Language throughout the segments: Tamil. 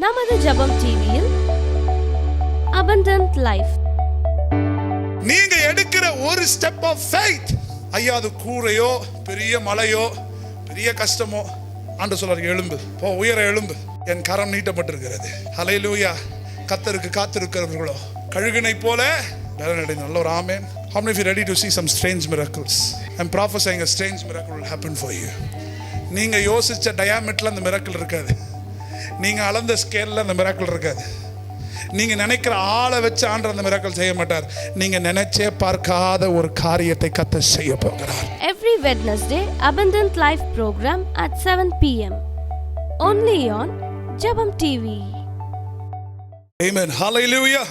நமது ஜெபம் டிவியில் abundant life. நீங்க எடுக்கிற ஒரு ஸ்டெப் ஆஃப் ஃபெய்த், ஐயா அது கூரையோ பெரிய மலையோ பெரிய கஷ்டமோ, ஆண்டவர் சொல்றார் எழும்பு, போ உயர எழும்பு, என் கரம் நீட்டப்பட்டிருக்கிறது. ஹல்லேலூயா. கர்த்தருக்கு காத்திருக்கிறவர்களோ கழுகினை போல பலனடைந்து. நல்ல ஒரு ஆமென். How many of you ready to see some strange miracles? I'm prophesying a strange miracle will happen for you. நீங்க யோசிச்ச டயாமீட்டர்ல அந்த மிராக்கிள் இருக்காது, நீங்க அளந்த ஸ்கேல்ல அந்த மிராக்கிள் இருக்காது, நீங்க நினைக்கிற ஆளை வச்சு ஆண்டவர் அந்த மிராக்கிள் செய்ய மாட்டார். நீங்க நினைச்சே பார்க்காத ஒரு காரியத்தை கர்த்தர் செய்ய போகிறார். Every Wednesday, Abundant Life program at 7 p.m. Only on Jabam TV. Amen. Hallelujah.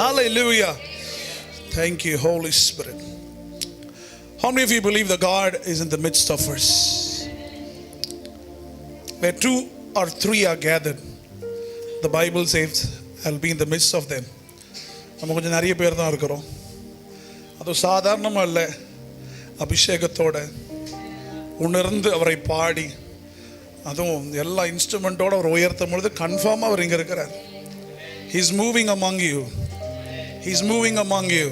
Hallelujah. Thank you, Holy Spirit. How many of you believe that God is in the midst of us? Where two or three are gathered, the Bible says, I'll be in the midst of them. நம்ம கொஞ்சம் நிறைய பேர் தான் இருக்கிறோம். அது சாதாரணமாக இல்லை, அபிஷேகத்தோட உணர்ந்து அவரை பாடி, அதுவும் எல்லா இன்ஸ்ட்ருமெண்ட்டோட அவர் உயர்த்தும் பொழுது கன்ஃபார்மாக அவர் இங்கே இருக்கிறார். He's moving among you. He's moving among you.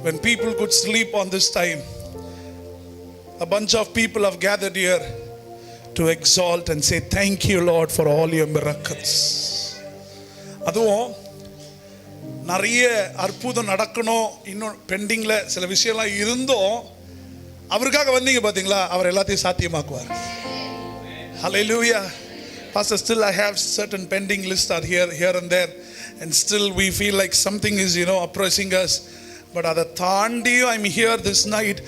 When people could sleep on this time, a bunch of people have gathered here to exalt and say thank you Lord for all your miracles. அதுவும் நிறைய அற்புதம் நடக்கணும், இன்னும் பெண்டிங்கில் சில விஷயம்லாம் இருந்தோம், அவருக்காக வந்தீங்க பார்த்தீங்களா, அவர் எல்லாத்தையும் சாத்தியமாக்குவார். Hallelujah. Pastor, still I have certain pending lists are here and there, and still we feel like something is oppressing us, but அதை தாண்டியும் I'm here this night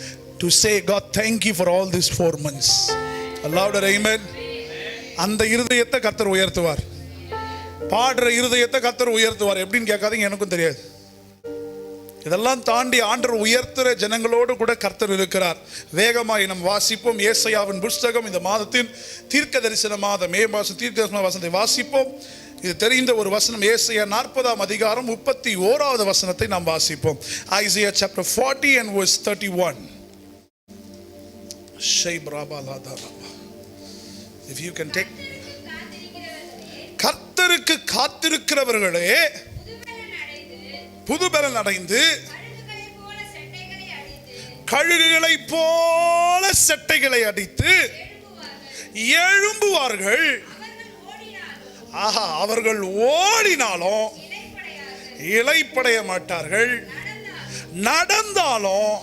to say God thank you for all these 4 months. A louder amen. அந்த இருதயத்தை கர்த்தர் உயர்த்துவார், பாடுற இருதயத்தை கர்த்தர் உயர்த்துவார். எப்படின்னு கேட்காதீங்க, எனக்கும் தெரியாது. இதெல்லாம் தாண்டி ஆண்டவர் உயர்த்துற ஜனங்களோடு கூட கர்த்தர் இருக்கிறார். வேகமாய் நாம் வாசிப்போம் ஏசாயாவின் புஸ்தகம். இந்த மாதத்தின் தீர்க்க தரிசன மாதம், மே மாதம் தீர்க்க தரிசன வசனத்தை வாசிப்போம். இது தெரிந்த ஒரு வசனம், ஏசாயா 40ஆம் அதிகாரம் 31வது வசனத்தை நாம் வாசிப்போம். Isaiah chapter 40 and verse 31. If you can take. கர்த்தருக்கு காத்திருக்கிறவர்களே புதுபலன் அடைந்து கழுகுகளை போல செட்டைகளை அடித்து எழும்புவார்கள். ஆஹா, அவர்கள் ஓடினாலும் இளைப்படைய மாட்டார்கள், நடந்தாலும்.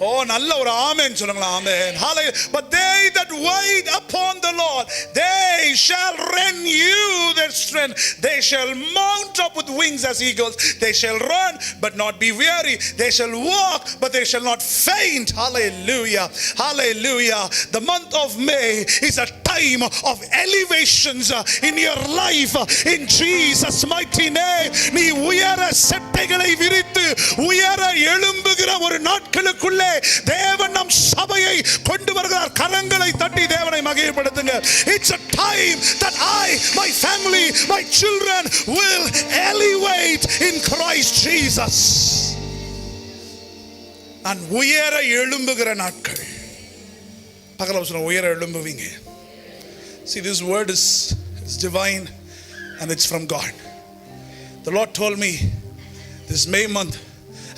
ஓ, நல்ல ஒரு ஆமென் சொல்லுங்களா. ஆமென். Hallelujah. But they that wait upon the Lord, they shall renew their strength. They shall mount up with wings as eagles. They shall run but not be weary. They shall walk but they shall not faint. Hallelujah. Hallelujah. The month of May is a time of elevations in your life. In Jesus mighty name. நீ உயர செட்டைகளை விரித்து உயர எழும்புகிற ஒரு நாட்களுக்குள்ளே தேவன் நம் சபையை கொண்டு வருகிறார். கரங்களை தட்டி தேவனை மகிமைப்படுத்துங்க. It's a time that I, my family, my children will elevate in Christ Jesus. நான் உயர எழும்புகிற நாட்கள். பகலவசனம் உயர எழும்புவீங்க. See, this word is divine and it's from God. The Lord told me this May month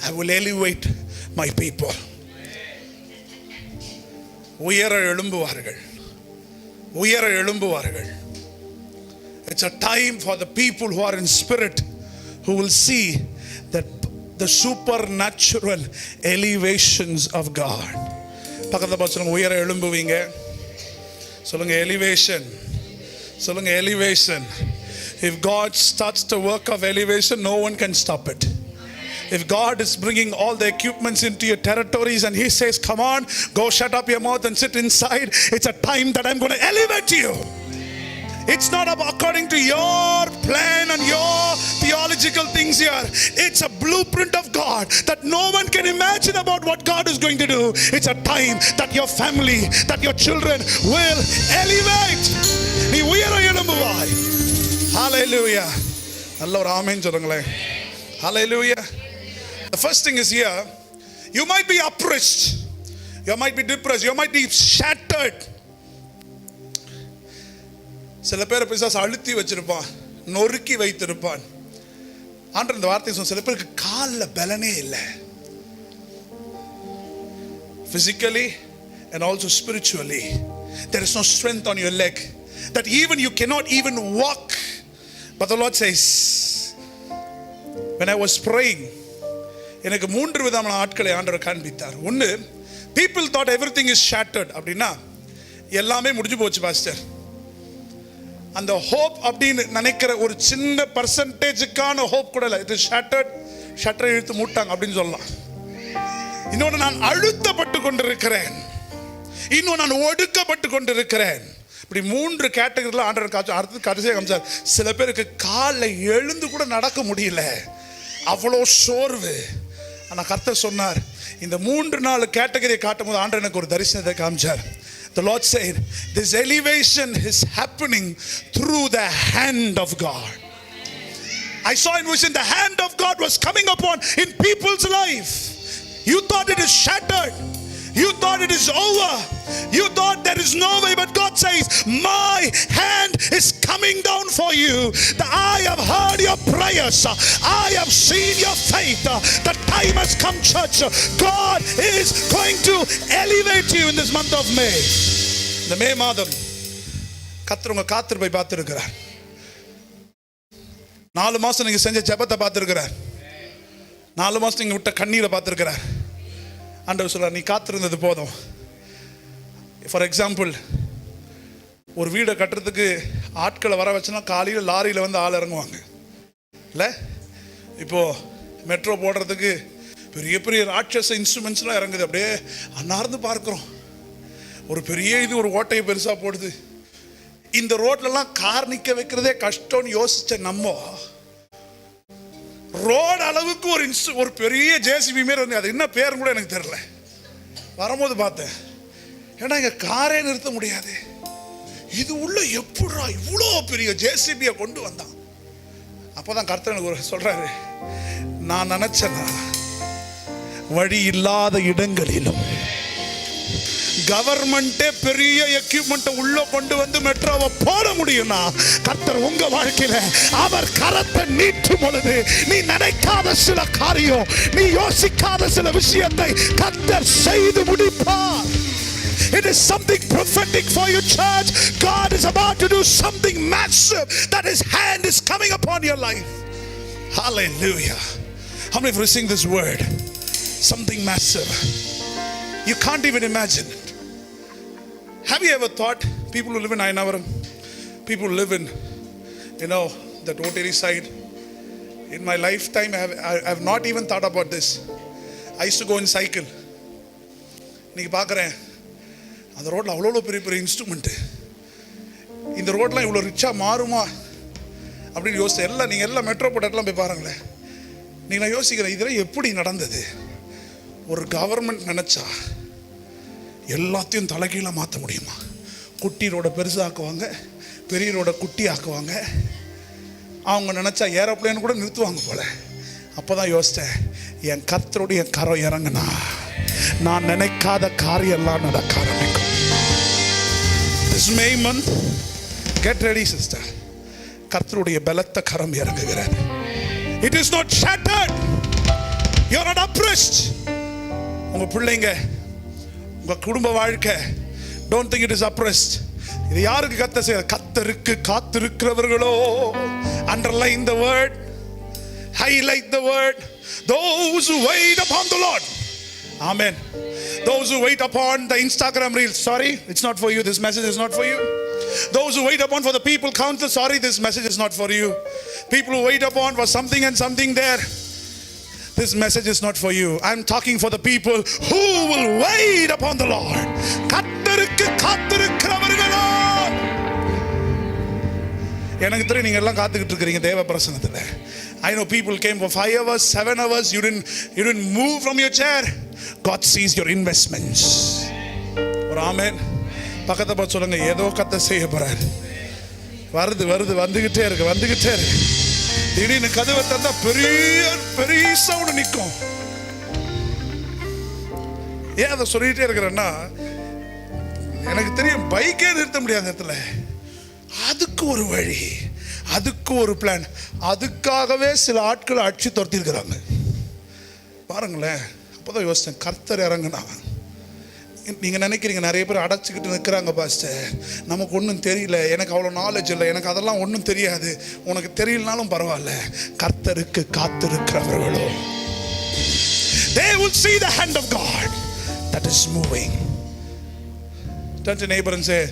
I will elevate my people. உயர எழும்புவார்கள், உயர எழும்புவார்கள். It's a time for the people who are in spirit, who will see that the supernatural elevations of God. பக்கத்துல பார்த்து சொல்லுங்க, உயர எழும்புவீங்க. சொல்லுங்க elevation. சொல்லுங்க elevation. If God starts the work of elevation, no one can stop it. If God is bringing all the equipments into your territories and He says, come on, go shut up your mouth and sit inside, it's a time that I'm going to elevate you. It's not according to your plan and your theological things here. It's a blueprint of God that no one can imagine about what God is going to do. It's a time that your family, that your children will elevate. நீ உயர எழும்புவாய். Hallelujah. நல்ல ஒரு ஆமென் சொல்லுங்களேன். Hallelujah. The first thing is here, you might be oppressed, you might be depressed, you might be shattered. சில பேரை பிசாசு அழுத்தி வச்சிருப்பான், நொறுக்கி வைத்திருப்பான். ஆண்டவர் இந்த வார்த்தை சொன்ன, சில பேருக்கு காலில் பலனே இல்லை, physically and also spiritually there is no strength on your leg, that even you cannot even walk. But the Lord says, when I was praying, எனக்கு 3 விதமான ஆட்களை ஆண்டவர் காண்பித்தார். ஒன்று, people thought everything is shattered. அப்படின்னா எல்லாமே முடிஞ்சு போச்சு பாஸ்டர். அந்த ஹோப் அப்படின்னு நினைக்கிற ஒரு சின்ன பர்சன்டேஜுக்கான ஹோப் கூட இல்லை. இது ஷட்டரை இழுத்து மூட்டாங்க அப்படின்னு சொல்லலாம். இன்னொன்று, நான் அழுத்தப்பட்டு கொண்டிருக்கிறேன், இன்னும் நான் ஒடுக்கப்பட்டு கொண்டிருக்கிறேன். இப்படி 3 கேட்டகரியில் ஆண்டவர் அடுத்து கடைசியாக காமிச்சார். சில பேருக்கு காலில் எழுந்து கூட நடக்க முடியல, அவ்வளோ சோர்வு. ஆனால் கர்த்தர் சொன்னார், இந்த 3-4 கேட்டகரியை காட்டும் போது ஆண்டவர் எனக்கு ஒரு தரிசனத்தை காமிச்சார். The Lord said, this elevation is happening through the hand of God. I saw in vision the hand of God was coming upon in people's life. You thought it is shattered, you thought it is over, you thought there is no way, but God says, my hand is coming down for you. I have heard your prayers, I have seen your faith. The time has come, church. God is going to elevate you in this month of May. இந்த மே மாதம் கர்த்தர் உங்க காத்திருப்பை பார்த்திருக்கிறார். 4 மாசம் நீங்க செஞ்ச ஜெபத்தை பார்த்திருக்கிறார். 4 மாசம் நீங்க விட்ட கண்ணீரை பார்த்திருக்கிறார். ஆண்டவர் சொல்றார், நீ காத்திருந்தது போதும். ஃபார் எக்ஸாம்பிள், ஒரு வீடை கட்டுறதுக்கு ஆட்களை வர வச்சுன்னா காலையில் லாரியில் வந்து ஆள் இறங்குவாங்க இல்லை? இப்போது மெட்ரோ போடுறதுக்கு பெரிய பெரிய ராட்சச இன்ஸ்ட்ருமெண்ட்ஸ்லாம் இறங்குது. அப்படியே அன்னார்ந்து பார்க்குறோம். ஒரு பெரிய இது ஒரு ஓட்டையை பெருசாக போடுது. இந்த ரோட்லலாம் கார் நிற்க வைக்கிறதே கஷ்டம்னு யோசிச்ச நம்ம ரோடு அளவுக்கு ஒரு பெரிய ஜேசிபி மாரி வந்து, அது என்ன பேரும் கூட எனக்கு தெரியல, வரும்போது பார்த்தேன். ஏன்னா இங்கே காரே நிறுத்த முடியாது, இது உள்ள எப்படா இவ்வளோ பெரிய ஜேசிபியை கொண்டு வந்தான். அப்போதான் கர்த்தர் எனக்கு சொல்றாரு, நான் நினைச்சேன்னா வழி இல்லாத இடங்களிலும் கவர்மெண்டே பெரிய எக்யூப்மெண்ட்டை உள்ள கொண்டு வந்து மெட்ரோவை போட முடியும்னா, கர்த்தர் உங்க வாழ்க்கையில அவர் கரத்தை நீட்டும் பொழுது நீ நினைக்காத சில காரியம், நீ யோசிக்காத சில விஷயத்தை கர்த்தர் செய்து முடிப்பார். It is something prophetic for your church. God is about to do something massive, that His hand is coming upon your life. Hallelujah. How many of you sing this word? Something massive. You can't even imagine it. Have you ever thought, people who live in Ayanavaram, people who live in, that Oteri side, in my lifetime I have not even thought about this. I used to go in cycle. நீங்கள் பார்க்குறேன், அந்த ரோட்டில் அவ்வளோ பெரிய பெரிய இன்ஸ்ட்ருமெண்ட்டு, இந்த ரோட்லாம் இவ்வளோ ரிச்சாக மாறுமா அப்படின்னு யோசிச்சு நீங்கள் எல்லாம் மெட்ரோ போட்டெல்லாம் போய் பாருங்களேன். நீங்கள் யோசிக்கிறேன், இதெல்லாம் எப்படி நடந்தது? ஒரு கவர்மெண்ட் நினச்சா எல்லாத்தையும் தலைகீழாக மாற்ற முடியுமா? குட்டி ரோட பெருசாக்குவாங்க, பெரிய ரோட குட்டி ஆக்குவாங்க. அவங்க நினச்சா ஏரோப்ளேன் கூட நிறுத்துவாங்க போல. அப்போ தான் யோசித்தேன், என் கர்த்தரோடு என் கரம் இறங்குனா நான் நினைக்காத காரியம் எல்லாம் நடக்க ஆரம்பிக்கும். This May month, get ready sister. கர்த்தருடைய பலத்த கரம் இறங்குகிறது. It is not shattered. You are not oppressed. உங்க பிள்ளைங்க, உங்க குடும்ப வாழ்க்கை, don't think it is oppressed. இது யாருக்கு கர்த்தர் செய்ய? கர்த்தருக்கு காத்திருக்கிறவர்களோ. Underline the word, highlight the word. Those who wait upon the Lord. Amen. Those who wait upon the Instagram reels, sorry, it's not for you. This message is not for you. Those who wait upon for the people council, sorry, this message is not for you. People who wait upon for something and something there, this message is not for you. I'm talking for the people who will wait upon the Lord. கர்த்தருக்கு காத்திருக்கிறவர்களோ. எனக்கு தெரியும் நீங்க எல்லாம் காத்துக்கிட்டு இருக்கீங்க தேவ பிரசன்னத்துல. I know people came for 5 hours, 7 hours. You didn't move from your chair. God sees your investments. ஒரு ஆமென். பக்கத்தை பார்த்து சொல்லுங்க, ஏதோ கர்த்தர் செய்ய போறார். வருது வந்துகிட்டே இருக்கு. திடீர்னு கதவை தந்தா பெரிய சவுண்ட் நிற்கும். ஏன் அதை சொல்லிட்டே இருக்கிறேன்னா, எனக்கு தெரியும் பைக்கே நிறுத்த முடியாத இடத்துல அதுக்கு ஒரு வழி, அதுக்கு ஒரு பிளான். அதுக்காகவே சில ஆட்களை அடிச்சு துரத்திருக்கிறாங்க பாருங்களேன். அப்போதான் யோசித்தேன், கர்த்தர் இறங்குனா. நீங்கள் நினைக்கிறீங்க நிறைய பேர் அடைச்சிக்கிட்டு நிற்கிறாங்க, பாஸ்டர் நமக்கு ஒன்றும் தெரியல, எனக்கு அவ்வளோ நாலேஜ் இல்லை, எனக்கு அதெல்லாம் ஒன்றும் தெரியாது. உனக்கு தெரியலனாலும் பரவாயில்ல, கர்த்தருக்கு காத்திருக்கிறவர்களோ they will see the hand of God that is moving. Turn to neighbor and say,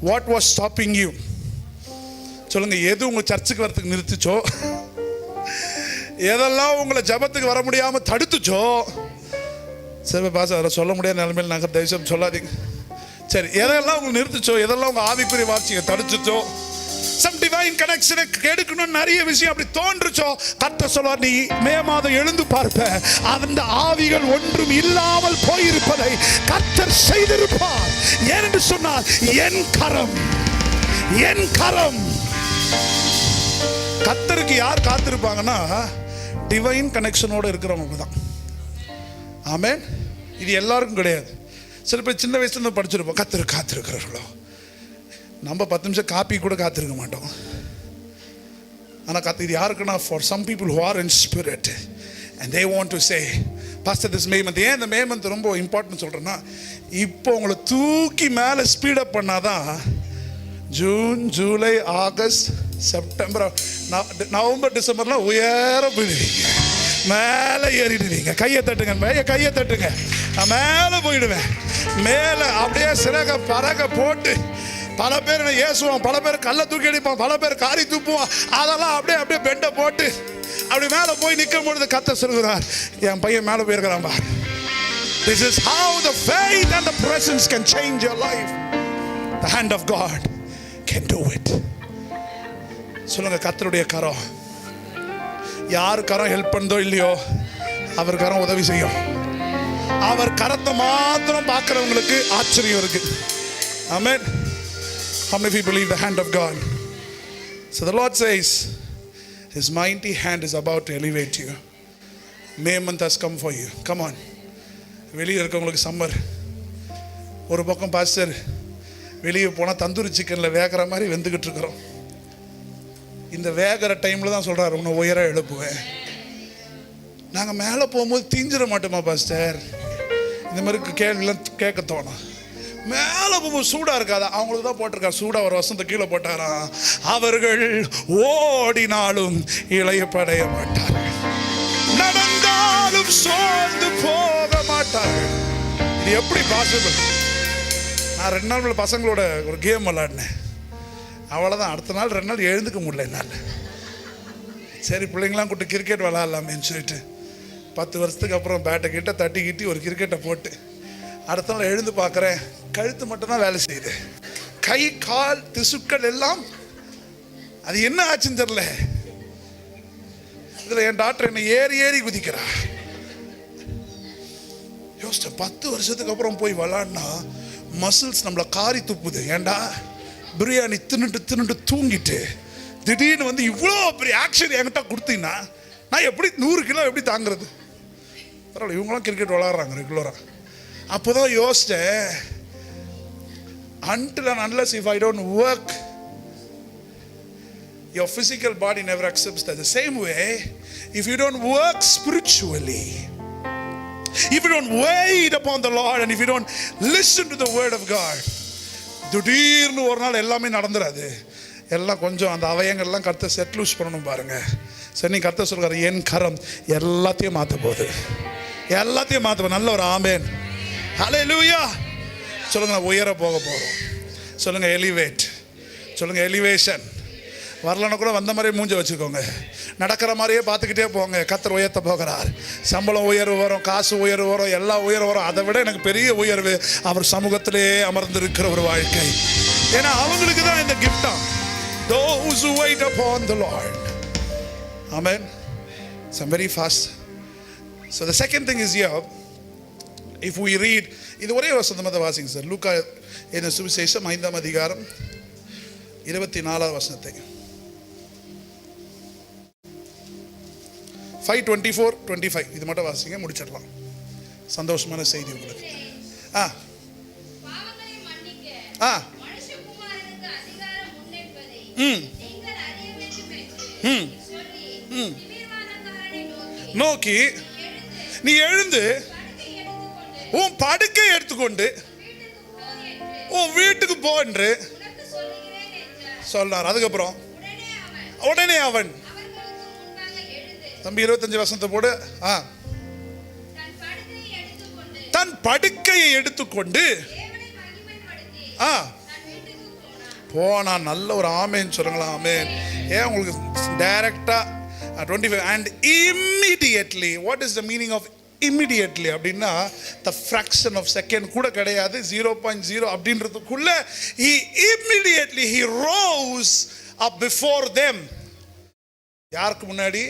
what was stopping you? சொல்லுங்க, எது உங்க சர்ச்சுக்கு வரதுக்கு நிறுத்துச்சோ, எதெல்லாம் உங்களை ஜபத்துக்கு வர முடியாம தடுத்துச்சோ. சரி பாச அதை சொல்ல முடியாத நிலைமையில் நாங்கள் தயவுசெய்து சொல்லாதீங்க. சரி, எதெல்லாம் உங்களை நிறுத்துச்சோ, எதெல்லாம் உங்க ஆவிக்குரிய வார்த்தையை தடுத்துச்சோ, some divine connection எடுக்கணும்னு நிறைய விஷயம் அப்படி தோன்றுச்சோ, கர்த்தர் சொல்வார், நீ மே மாதம் எழுந்து பார்ப்ப, அந்த ஆவிகள் ஒன்றும் இல்லாமல் போயிருப்பதை கர்த்தர் செய்திருப்பார். ஏனென்று சொன்னால், என் கரம், என் கரம். கர்த்தருக்கு யார் காத்திருப்பாங்கன்னா, டிவைன் கனெக்ஷனோட இருக்கிறவங்க தான். ஆமென். இது எல்லாருக்கும் கிடையாது. சில பேர் சின்ன வயசுல இருந்து படிச்சிருப்போம், கர்த்தர் காத்திருக்கிறார்களோ. நம்ம 10 நிமிஷம் காப்பி கூட காத்திருக்க மாட்டோம். ஆனால் இது யாருக்குன்னா, for some people who are in spirit and they want to say, pastor this May month. ஏன் இந்த மே மந்த் ரொம்ப இம்பார்ட்டன்ட் சொல்கிறேன்னா, இப்போ உங்களை தூக்கி மேலே ஸ்பீடப் பண்ணாதான் June, July, August, September, November, டிசம்பர்லாம் உயர போயிடுவீங்க, மேலே ஏறிடுவீங்க. கையை தட்டுங்க, கையை தட்டுங்க. நான் மேலே போயிடுவேன். மேலே அப்படியே சிறக பறக போட்டு, பல பேர் ஏசுவான், பல பேர் கல்லை தூக்கி அடிப்பான், பல பேர் காரி தூப்புவான். அதெல்லாம் அப்படியே அப்படியே பெண்டை போட்டு அப்படி மேலே போய் நிற்கும் பொழுது கர்த்தர் சொல்கிறார், என் பையன் மேலே போயிருக்கிறான் பார். This is how the faith and the presence can change your life. The hand of God can do it. சொல்லுங்க, கர்த்தருடைய கரம். யார் கரம் ஹெல்ப் பண்ணதோ இல்லையோ, அவர் கரம் உதவி செய்யும். அவர் கரத்தை மாத்திரம் பார்க்கிறவங்களுக்கு ஆச்சரியம் இருக்கு. ஆமென். How many people believe the hand of God? So the Lord says, His mighty hand is about to elevate you. May month has come for you. Come on. வெளியே இருக்கவங்களுக்கு சம்மர். ஒரு பக்கம் பாஸ்டர் வெளியே போனால் தந்தூரி சிக்கனில் வேகிற மாதிரி வெந்துக்கிட்டு இருக்கிறோம். இந்த வேகிற டைமில் தான் சொல்கிறார், உன்னை உயர எழுப்புவேன். நாங்கள் மேலே போகும்போது தீஞ்சிட மாட்டோமா பாஸ்டர்? இந்த மாதிரி கேள்விலாம் கேட்க தோணும். மேலே போகும்போது சூடாக இருக்காதா? அவங்களுக்கு தான் போட்டிருக்காரு, சூடாக ஒரு வசந்த கீழே போட்டாராம், அவர்கள் ஓடினாலும் இளையப்படைய மாட்டார்கள், நடந்தாலும் சோர்ந்து போக மாட்டார்கள். இது எப்படி பாசிபிள்? நான் 2 நாள் பசங்களோட ஒரு கேம் விளாடினேன். அவ்வளோதான். அடுத்த நாள் 2 நாள் எழுந்துக்க முடியல என்னால். சரி, பிள்ளைங்களாம் கூப்பிட்டு கிரிக்கெட் விளாட்லாமேன்னு சொல்லிட்டு 10 வருஷத்துக்கு அப்புறம் பேட்டை கிட்ட தட்டி கிட்டி ஒரு கிரிக்கெட்டை போட்டு அடுத்த நாள் எழுந்து பார்க்குறேன், கழுத்து மட்டும்தான் வேலை செய்யுது, கை கால் திசுக்கள் எல்லாம். அது என்ன ஆச்சுன்னு தெரியல. இதில் என் டாக்டர் என்னை ஏறி ஏறி குதிக்கிறா. யோசிச்சேன், 10 வருஷத்துக்கு அப்புறம் போய் விளாட்னா மசில்ஸ் நம்மளை காரி துப்புது. ஏண்டா பிரியாணி தின்னுட்டு தூங்கிட்டு திடீர்னு வந்து இவ்வளோ பெரிய ஆக்ஷன் என்கிட்ட கொடுத்தீங்கன்னா நான் எப்படி 100 கிலோ எப்படி தாங்கிறது? பரவாயில்ல, இவங்களாம் கிரிக்கெட் விளாட்றாங்க ரெகுலராக. அப்போ தான் யோசித்தேன், until and unless if I don't work, your physical body never accepts that. The same way, if you don't work spiritually, if you don't wait upon the Lord, and if you don't listen to the word of God, திடீர்னு ஒரு நாள் எல்லாமே நடந்துடாது. எல்லாம் கொஞ்சம் அந்த அவயங்கள்லாம் கர்த்தர் செட் லூஸ் பண்ணணும் பாருங்க. சரி, நீ கர்த்தர் சொல்கிறாரு, என் கரம் எல்லாத்தையும் மாற்ற போகுது, எல்லாத்தையும் மாற்ற போகுது. நல்ல ஒரு ஆமென், ஹல்லேலூயா. சொல்லுங்க, உயர போக போகிறோம். சொல்லுங்க, எலிவேட். சொல்லுங்க, எலிவேஷன். வரலன்னா கூட வந்த மாதிரியே மூஞ்ச வச்சுக்கோங்க, நடக்கிற மாதிரியே பார்த்துக்கிட்டே போங்க. கர்த்தர் உயர்த்த போகிறார். சம்பளம் உயர்வு வரும், காசு உயர்வு வரும், எல்லாம் உயர்வு வரும். அதை விட எனக்கு பெரிய உயர்வு அவர் சமூகத்திலே அமர்ந்திருக்கிற ஒரு வாழ்க்கை. ஏன்னா அவங்களுக்கு தான் இந்த கிஃப்டா, those who wait upon the Lord. Amen. So I'm very fast. So the second thing is here, if we read, இது ஒரே வசனத்தை வாசிங்க சார். லூக்கா எழுதின சுவிசேஷம் 5ஆம் அதிகாரம் 24ஆம் வசனத்தை. 5:24-25 இது மட்டும் வாசிங்க, முடிச்சிடலாம். சந்தோஷமான செய்தி உங்களுக்கு. நோக்கி நீ எழுந்து உன் படுக்கை எடுத்துக்கொண்டு உன் வீட்டுக்கு போ என்று சொன்னார். அதுக்கப்புறம் உடனே அவன் தம்பி 25 வசனத்தை போடு. தன் படுக்கையை எடுத்துக்கொண்டு போனான். நல்ல ஒரு ஆமேன் சொல்லுங்களா? ஆமேன். ஏன் உங்களுக்கு டைரக்டா 25 and immediately, what is the meaning of immediately அப்படின்னா the fraction of second கூட கிடையாது, 0.0 அப்படின்றதுக்குள்ள he immediately he rose up before them. யாருக்கு முன்னாடி?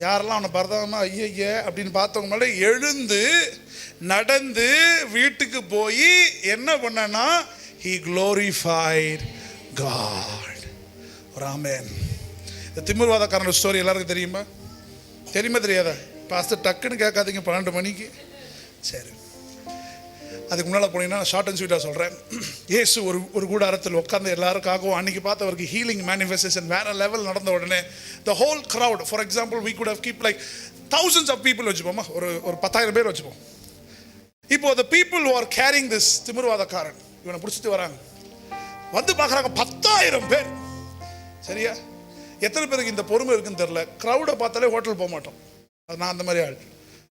யாரெல்லாம் அவனை பரதாமா ஐயே அப்படின்னு பார்த்தவங்க முன்னாடி எழுந்து நடந்து வீட்டுக்கு போய் என்ன பண்ணனா he glorified God. ஆமென். இந்த திமிர்வாதக்காரன் ஸ்டோரி எல்லாருக்கும் தெரியுமா? தெரியாதா? பாஸ்டர் டக்குன்னு கேட்காதீங்க 12 மணிக்கு. சரி, அதுக்கு முன்னால் போனீங்கன்னா ஷார்ட் அண்ட் ஸ்வீட்டாக சொல்கிறேன். இயேசு ஒரு கூடாரத்தில் உட்காந்து எல்லாருக்காகவும் அன்றைக்கி பார்த்தவருக்கு ஹீலிங் மேனிஃபெஸ்டேஷன் வேறு லெவல் நடந்த உடனே the whole crowd, for example we could have keep like thousands of people வச்சுப்போமா, ஒரு 10,000 பேர் வச்சுப்போம். இப்போ the people who are carrying this திமிர்வாதக்காரன் இவனை பிடிச்சிட்டு வராங்க, வந்து பார்க்குறாங்க 10,000 பேர். சரியா? எத்தனை பேருக்கு இந்த பொறுமை இருக்குன்னு தெரியல. க்ரௌடை பார்த்தாலே ஹோட்டல் போக மாட்டோம். அது நான் அந்த மாதிரி ஆள்.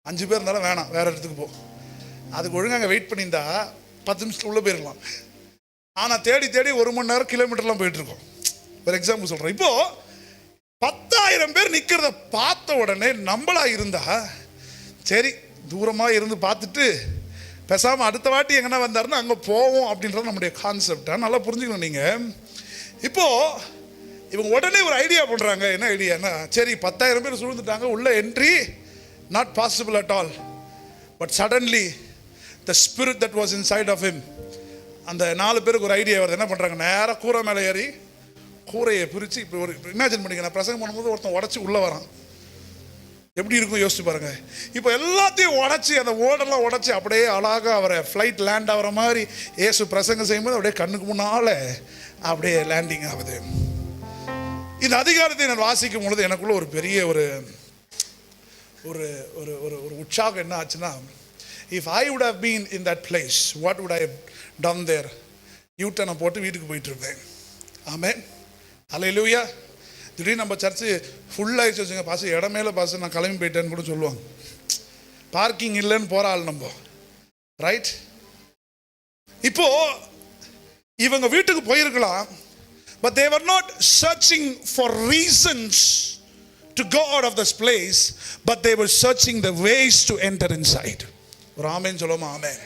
5 பேர் இருந்தாலும் வேணாம், வேறு இடத்துக்கு போ. அதுக்கு ஒழுங்காக வெயிட் பண்ணியிருந்தா 10 நிமிஷத்துக்கு உள்ளே போயிடலாம். ஆனால் தேடி 1 மணி நேரம் கிலோமீட்டர்லாம் போயிட்டுருக்கோம். ஒரு எக்ஸாம்பிள் சொல்கிறேன். இப்போது 10,000 பேர் நிற்கிறத பார்த்த உடனே நம்மளா இருந்தா சரி தூரமாக இருந்து பார்த்துட்டு பேசாமல் அடுத்த வாட்டி எங்கன்னா வந்தாருன்னா அங்கே போவோம் அப்படின்றது நம்முடைய கான்செப்டாக நல்லா புரிஞ்சுக்கணும் நீங்கள். இப்போது இவங்க உடனே ஒரு ஐடியா பண்ணுறாங்க. என்ன ஐடியானா, சரி 10,000 பேர் சூழ்ந்துட்டாங்க, உள்ள entry not possible at all. But suddenly the spirit that was inside of him, அந்த 4 பேருக்கு ஒரு ஐடியா வருது. என்ன பண்ணுறாங்க? நேராக கூரை மேலே ஏறி கூரையை பிரித்து இப்போ ஒரு இமேஜின் பண்ணிக்க, நான் பிரசங்கம் பண்ணும்போது ஒருத்தன் உடச்சி உள்ளே வரான், எப்படி இருக்கும் யோசிச்சு பாருங்க. இப்போ எல்லாத்தையும் உடச்சி அந்த ஓடெல்லாம் உடச்சி அப்படியே அழகாக அவரை ஃப்ளைட் லேண்ட் ஆகிற மாதிரி ஏசு பிரசங்கம் செய்யும்போது அப்படியே கண்ணுக்கு முன்னால் அப்படியே லேண்டிங் ஆகுது. இந்த அதிகாரத்தை நான் வாசிக்கும் பொழுது எனக்குள்ள ஒரு பெரிய ஒரு ஒரு ஒரு ஒரு உற்சாகம் என்ன ஆச்சுன்னா, if I would have been in that place what would I have done there. யூட்டனை போட்டு வீட்டுக்கு போயிட்டு இருந்தேன். ஆமென். அல்லேலூயா. திடீர்னு நம்ம சர்ச்சு ஃபுல்லாகிடுச்சு வச்சுங்க, பாசு இடமேல பாசு நான் கிளம்பி போயிட்டேன்னு கூட சொல்லுவாங்க. பார்க்கிங் இல்லைன்னு போகிற ஆள் நம்ம, ரைட்? இப்போ இவங்க வீட்டுக்கு போயிருக்கலாம், but they were not searching for reasons to go out of this place, but they were searching the ways to enter inside. ஒரு ஆமென் சொல்லுமா? ஆமென்.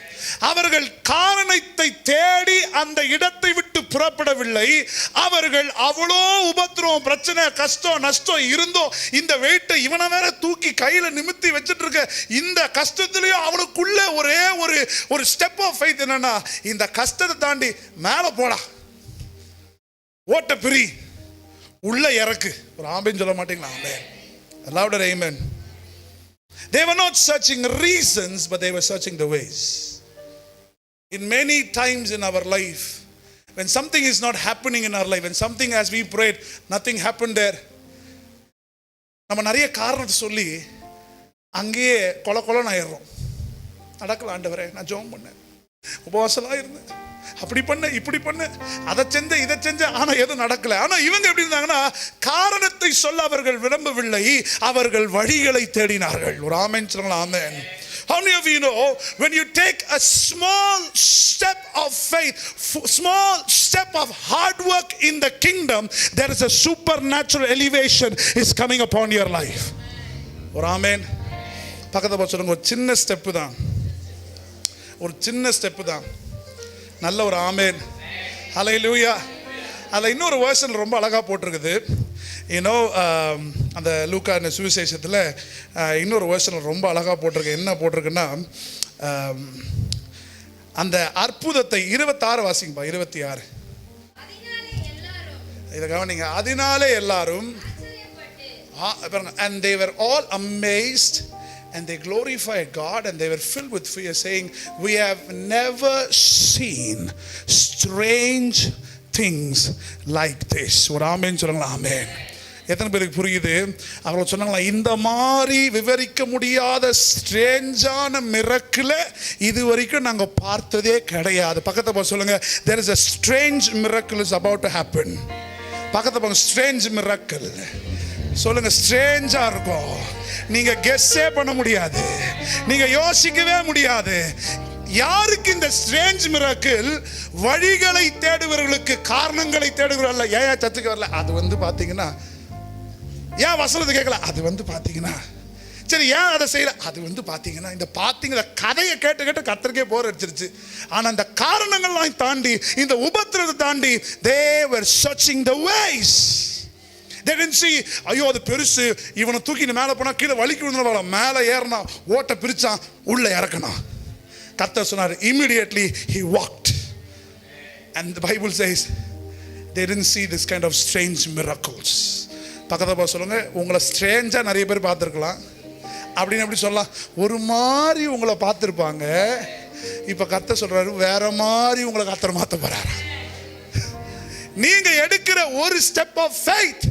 அவர்கள் காரணத்தை தேடி அந்த இடத்தை விட்டு புறப்படவில்லை. அவர்கள் அவ்வளோ உபத்திரம், பிரச்சனை, கஷ்டம், நஷ்டம் இருந்தோ இந்த வெயிட்டை இவனை வேற தூக்கி கையில நிமித்தி வச்சுட்டு இருக்க இந்த கஷ்டத்திலையும் அவனுக்குள்ள ஒரே ஒரு ஸ்டெப் ஆஃப் ஃபெய்த் என்னன்னா, இந்த கஷ்டத்தை தாண்டி மேலே போடா, ஓட்ட பிரி, உள்ள இறக்கு. ஒரு ஆமென் சொல்ல மாட்டீங்களா? ஆமென். louder amen. They were not searching reasons, but they were searching the ways. In many times in our life, when something is not happening in our life, when something as we prayed, nothing happened there, நம்ம நிறைய காரணத்தை சொல்லி அங்கேயே கொலன்னு ஆயிடுறோம். நடக்கல ஆண்டவரே, நான் ஜெபம் பண்ணேன், உபவாசமாக இருந்தேன், அப்படி பண்ண இப்படி பண்ண, அதை செஞ்ச இதை செஞ்ச, ஆனா எதுவும் நடக்கல. ஆனா இவங்க எப்படி இருந்தாங்கன்னா, காரணத்தை சொல்ல அவர்கள் விரும்பவில்லை, அவர்கள் வழிகளை தேடினார்கள். ஒரு ஆமென் சொல்லுங்களா? ஆமென். How many of you know when you take a small step of faith, small step of hard work in the kingdom, there is a supernatural elevation is coming upon your life. ஒரு ஆமென். பக்கத்துல பார்த்து சொல்லுங்க, ஒரு சின்ன ஸ்டெப் தான், ஒரு சின்ன ஸ்டெப் தான். நல்ல ஒரு ஆமென். ஹல்லேலூயா. அதில் இன்னொரு வேர்ஷன் ரொம்ப அழகாக போட்டிருக்குது. யூனோ அந்த லூக்கா சுவிசேஷத்தில் இன்னொரு வேர்ஷன் ரொம்ப அழகாக போட்டிருக்கு. என்ன போட்டிருக்குன்னா, அந்த அற்புதத்தை 26 வாசிங்கப்பா, 26 இதை கவனிங்க. அதனாலே எல்லாரும் and they were all amazed and they glorified God and they were filled with fear, saying, we have never seen strange things like this. ஒரு ஆமென் சொல்லுங்களா? ஆமென். எத்தனை பேருக்கு புரியுது? அவங்க சொன்னாங்களா, இந்த மாதிரி விவரிக்க முடியாத ஸ்ட்ரேஞ்சான மிரக்கில் இது வரைக்கும் நாங்கள் பார்த்ததே கிடையாது. பக்கத்தை போய் சொல்லுங்க, there is a strange miracle is about to happen. பக்கத்தை போங்க, strange miracle சொல்லுங்க. ஸ்ட்ரேஞ்சா இருக்கும், நீங்க கெஸ்ஸே பண்ண முடியாது, நீங்க யோசிக்கவே முடியாது. யாருக்கு இந்த ஸ்ட்ரேஞ்ச் மிராக்கிள்? வழிகளை தேடுவர்களுக்கு, காரணங்களை தேடுகிறவர்கள். ஏன் சத்துக்கு வரல? அது பாத்தீங்கன்னா, ஏன் வசனத்தை கேட்கல? அது பாத்தீங்கன்னா, சரி ஏன் அதை செய்யல? அது பாத்தீங்கன்னா, இந்த பாத்தீங்கன்னா கதையை கேட்டு கேட்டு கர்த்தருக்கே போர் அடிச்சிருச்சு. ஆனா இந்த காரணங்கள்லாம் தாண்டி, இந்த உபத்திரத்தை தாண்டி, they were searching the ways. They didn't see, ஐயோ அது பெருசு, இவனை தூக்கிட்டு மேலே போனா கீழே வலிக்கு விழுந்துருவாங்க, மேலே ஏறினா ஓட்ட பிரிச்சான், உள்ள இறக்கணும். கர்த்தர் சொன்னார், immediately he walked. And the Bible says they didn't see this kind of strange miracles. பக்கத்துல போய் சொல்லுங்க, உங்களை ஸ்ட்ரேஞ்சா நிறைய பேர் பார்த்துருக்கலாம், அப்படின்னு எப்படி சொல்லலாம்? ஒரு மாதிரி உங்களை பார்த்துருப்பாங்க. இப்ப கர்த்தர் சொல்றாரு, வேற மாதிரி உங்களை கர்த்தர் மாத்த போறாரு. நீங்க எடுக்கிற ஒரு ஸ்டெப் ஆஃப் ஃபெய்த்,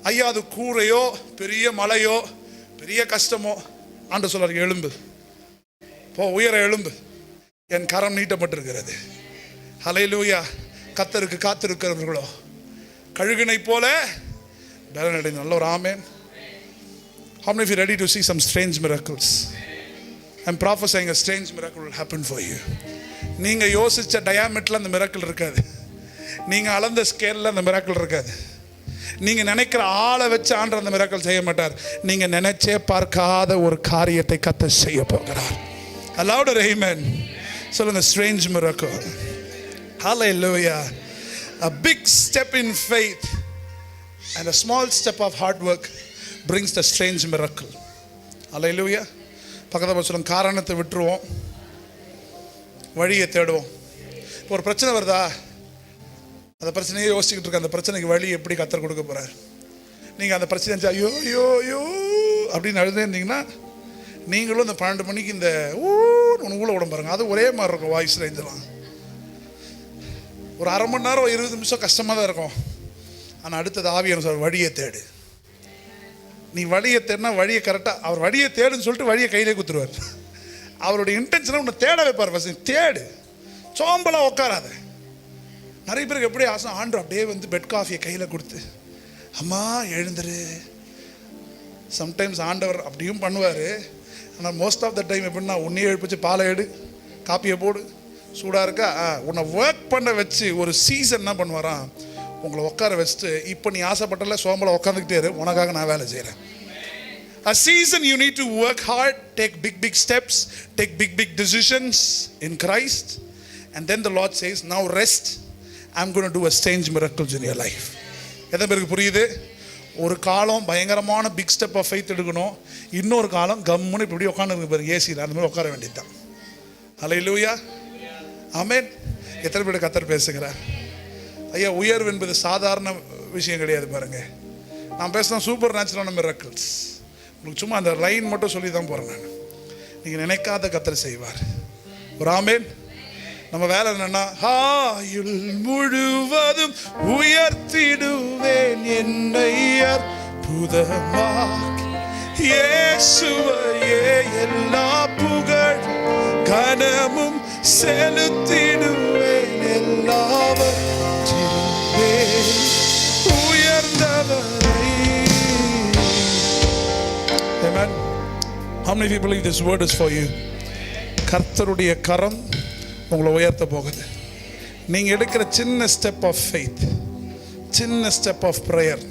ஐயா அது கூரையோ பெரிய மலையோ பெரிய கஷ்டமோ, ஆண்டவர் சொல்றாரு, எழும்பு போ, உயர எழும்பு, என் கரம் நீட்டப்பட்டிருக்கிறது. ஹல்லேலூயா. கர்த்தருக்கு காத்திருக்கிறவர்களோ கழுகினை போல பலனடைந்து. நல்ல ஒரு ஆமென். How many of you ready to see some strange miracles? I'm prophesying a strange miracle will happen for you. நீங்க யோசிச்ச டயாமீட்டர்ல அந்த மிராக்கிள் இருக்காது, நீங்க அளந்த ஸ்கேல்ல அந்த மிராக்கிள் இருக்காது, நீங்க நினைக்கிற ஆளை வச்சு ஆண்டவர் அந்த மிராக்கிள் செய்ய மாட்டார். நீங்க நினைச்சே பார்க்காத ஒரு காரியத்தை கர்த்தர் செய்ய போகிறார். A louder amen சொல்லுங்க. Strange miracle. Hallelujah. A big step in faith and a small step of hard work brings the strange miracle. Hallelujah. பக்கத்துல சொல்லுங்க, காரணத்தை விட்டுருவோம், வழியை தேடுவோம். ஒரு பிரச்சனை வருதா, அந்த பிரச்சனையே யோசிச்சுக்கிட்டு இருக்க, அந்த பிரச்சனைக்கு வழி எப்படி கர்த்தர் கொடுக்க போறார்? நீங்க அந்த பிரச்சனை ஐயோ ஐயோ ஐயோ அப்படின்னு அழுதே இருந்தீங்கன்னா, நீங்களும் இந்த 12 மணிக்கு இந்த ஒன்று ஊழ விட பாருங்க, அது ஒரே மாதிரி இருக்கும் வாய்ஸ் ரேஞ்செல்லாம். ஒரு அரை மணி நேரம் 20 நிமிஷம் கஷ்டமாக தான் இருக்கும். ஆனால் அடுத்தது ஆவியான சார் வழியை தேடு. நீ வழியை தேடினா வழியை கரெக்டாக, அவர் வழியை தேடுன்னு சொல்லிட்டு வழியை கையிலே குத்துருவார். அவருடைய இன்டென்ஷனை உன்னை தேட வைப்பார். ஃபர்ஸ்ட் தேடு, சோம்பலாக உட்காராத. நிறைய பேருக்கு எப்படி ஆசை, ஆண்டவர் அப்படியே பெட் காஃபியை கையில் கொடுத்து, அம்மா எழுந்துரு. சம்டைம்ஸ் ஆண்டவர் அப்படியும் பண்ணுவார். ஆனால் மோஸ்ட் ஆஃப் த டைம் எப்படின்னா, உன்னையே எழுப்பிச்சு பாலை எடு, காப்பியை போடு, சூடாக இருக்கா, உன்னை ஒர்க் பண்ண வச்சு ஒரு சீசன் என்ன பண்ணுவாராம், உங்களை உட்கார வச்சுட்டு, இப்போ நீ ஆசைப்பட்டல சோம்பலை உட்காந்துக்கிட்டே இரு, உனக்காக நான் வேலை செய்கிறேன். A season you need to work hard, take big steps, take big decisions in Christ, and then the Lord says, now rest, I'm going to do a strange miracles in your life. எத்தனை பேருக்கு புரியுது? ஒரு காலம் பயங்கரமான பிக் ஸ்டெப் ஆஃப் ஃபெய்த் எடுக்கணும், இன்னொரு காலம் கம்முன்னு இப்படி உட்காந்து பாருங்க, ஏசியில் அந்த மாதிரி உட்கார வேண்டியது தான். ஹல்லேலூயா. ஆமென். எத்தனை பேர் கர்த்தர் பேசுகிறார்? ஐயா, உயர்வு என்பது சாதாரண விஷயம் கிடையாது பாருங்க. நான் பேசுகிறேன் சூப்பர் நேச்சுரலான மிராக்கிள்ஸ். உங்களுக்கு சும்மா அந்த லைன் மட்டும் சொல்லி தான் போகிறேன் நான். நீங்கள் நினைக்காத கர்த்தர் செய்வார். ஒரு ஆமென். நம்ம வேலை என்னன்னா, ஆயுள் முழுவதும் உயர்த்திடுவேன் என்னை அற்புதமாக்கி இயேசுவையே எல்லா புகழ் கனமும் செலுத்திடுவேன் எல்லாவற்றிலுமே உயர்ந்தவரை. Amen. How many people believe this word is for you? கர்த்தருடைய கரம் உங்களை உயர்த்த போகுது. நீங்கள் எடுக்கிற சின்ன ஸ்டெப் ஆஃப் ஃபெய்த், சின்ன ஸ்டெப் ஆஃப் ப்ரேயர்,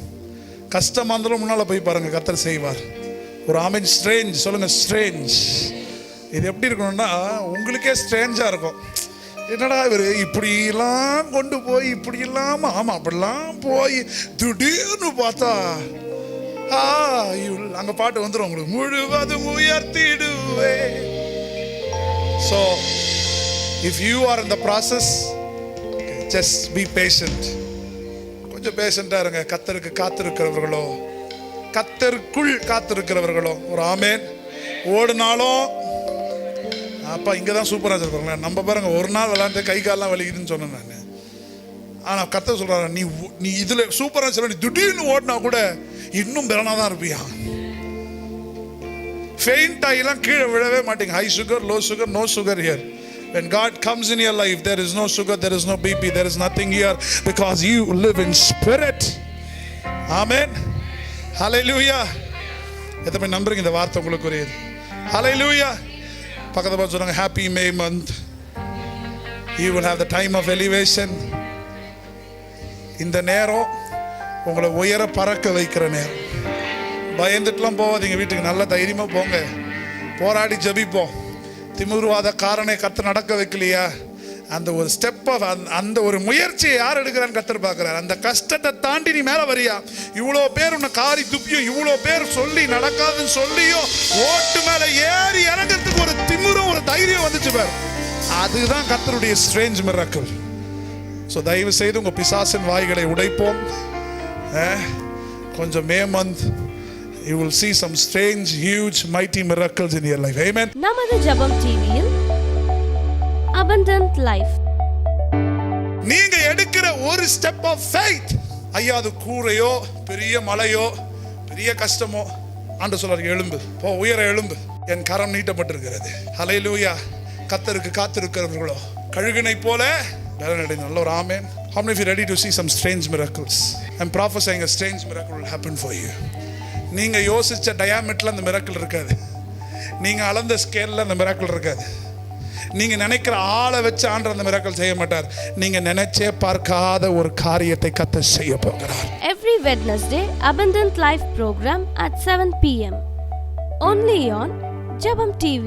கஷ்டமாக இருந்தாலும் முன்னால் போய் பாருங்கள், கர்த்தர் செய்வார். ஒரு ஆமென். ஸ்ட்ரேஞ்ச் சொல்லுங்க. ஸ்ட்ரேஞ்ச். இது எப்படி இருக்கணும்னா, உங்களுக்கே ஸ்ட்ரேஞ்சாக இருக்கும். என்னடா இவர் இப்படிலாம் கொண்டு போய் இப்படி இல்லாமல், ஆமாம் அப்படிலாம் போய் திடீர்னு பார்த்தா அங்கே பாட்டு வந்துடும் உங்களுக்கு, முழுவதும் உயர்த்திடுவே. So if you are in the process, just be patient. கொஞ்சம் பேஷண்டாக இருங்க. கர்த்தருக்கு காத்திருக்கிறவர்களோ, கர்த்தருக்குள் காத்திருக்கிறவர்களோ, ஒரு ஆமென். ஓடுனாலும் அப்பா இங்கே தான் சூப்பராக இருப்பாங்களே, நம்ம பாருங்க ஒரு நாள் விளையாண்டு கை காலெலாம் வலிக்குதுன்னு சொன்னேன் நான். ஆனா கர்த்தர் சொல்றாரு, நீ இதுல சூப்பரா சொல்ல, நீ திடீர்னு ஓடினா கூட இன்னும் பலனா தான் இருப்பியா. ஃபெயிண்ட் ஆகிலாம் கீழே விழவே மாட்டீங்க. High sugar, low sugar, no sugar here. When God comes in your life, there is no sugar, there is no BP, there is nothing here, because you live in spirit. Amen. Hallelujah. எத்தனை நம்புறீங்க இந்த வார்த்தை உங்களுக்குரியது? Hallelujah. பக்கத்துல பார்த்து சொல்லுங்க, happy May month. You will have the time of elevation. இந்த நேரம் உங்களை உயர பறக்க வைக்கிற நேரம். பயந்துட்டுலாம் போகாதீங்க, வீட்டுக்கு நல்ல தைரியமா போங்க. போராடி ஜெபிப்போம். திமிர்வாத காரனை கர்த்தர் நடக்க வைக்கலையா, அந்த ஒரு ஸ்டெப், அந்த ஒரு முயற்சியை யார் எடுக்கிறான்னு கர்த்தர் பார்க்கிறார். அந்த கஷ்டத்தை தாண்டி நீ மேல வரியா. இவ்வளோ பேர் உன்னை காரி துப்பியும், இவ்வளோ பேர் சொல்லி நடக்காதுன்னு சொல்லியும் ஓட்டு மேல ஏறி இறங்கிறதுக்கு ஒரு திமிரும் ஒரு தைரியம் வந்துச்சு பாரு. அதுதான் கர்த்தருடைய ஸ்ட்ரேஞ்ச் மிராக்கிள். ஸோ தயவு செய்து உங்க பிசாசின் வாய்களை உடைப்போம். கொஞ்சம் May month you will see some strange, huge, mighty miracles in your life. Amen. நமது ஜெபம் டிவியில் abundant life. நீங்க எடுக்கிற ஒரு ஸ்டெப் ஆஃப் ஃபெய்த், ஐயா அது கூரையோ பெரிய மலையோ பெரிய கஷ்டமோ, ஆண்டவர் சொல்றாரு, எழும்பு போ, உயர எழும்பு, என் கரம் நீட்டப்பட்டிருக்கிறது. ஹல்லேலூயா. கர்த்தருக்கு காத்திருக்கிறவர்களோ கழுகினை போல பலனடைந்து. நல்ல ஒரு ஆமென். How many of you ready to see some strange miracles? I'm prophesying a strange miracle will happen for you. நீங்க யோசிச்ச டயாமீட்டர்ல அந்த மிராக்கிள் இருக்காது. நீங்க அளந்த ஸ்கேல்ல அந்த மிராக்கிள் இருக்காது. நீங்க நினைக்கிற ஆளை வச்சு ஆண்டவர் அந்த மிராக்கிள் செய்ய மாட்டார். நீங்க நினைச்சே பார்க்காத ஒரு காரியத்தை கர்த்தர் செய்ய போகிறார். Every Wednesday, Abundant Life program at 7 p.m. Only on Jabam TV.